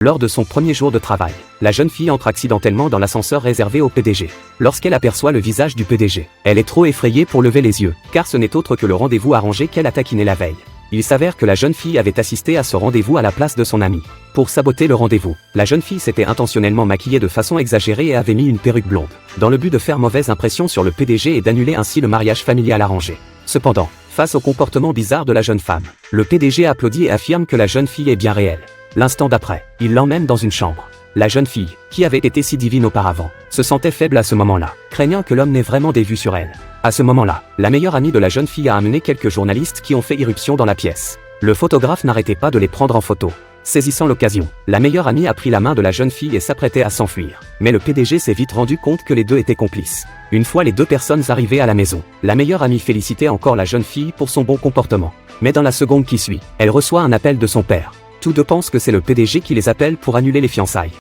Lors de son premier jour de travail, la jeune fille entre accidentellement dans l'ascenseur réservé au PDG. Lorsqu'elle aperçoit le visage du PDG, elle est trop effrayée pour lever les yeux, car ce n'est autre que le rendez-vous arrangé qu'elle a taquiné la veille. Il s'avère que la jeune fille avait assisté à ce rendez-vous à la place de son amie. Pour saboter le rendez-vous, la jeune fille s'était intentionnellement maquillée de façon exagérée et avait mis une perruque blonde, dans le but de faire mauvaise impression sur le PDG et d'annuler ainsi le mariage familial arrangé. Cependant, face au comportement bizarre de la jeune femme, le PDG applaudit et affirme que la jeune fille est bien réelle. L'instant d'après, il l'emmène dans une chambre. La jeune fille, qui avait été si divine auparavant, se sentait faible à ce moment-là, craignant que l'homme n'ait vraiment des vues sur elle. À ce moment-là, la meilleure amie de la jeune fille a amené quelques journalistes qui ont fait irruption dans la pièce. Le photographe n'arrêtait pas de les prendre en photo. Saisissant l'occasion, la meilleure amie a pris la main de la jeune fille et s'apprêtait à s'enfuir. Mais le PDG s'est vite rendu compte que les deux étaient complices. Une fois les deux personnes arrivées à la maison, la meilleure amie félicitait encore la jeune fille pour son bon comportement. Mais dans la seconde qui suit, elle reçoit un appel de son père. Tous deux pensent que c'est le PDG qui les appelle pour annuler les fiançailles.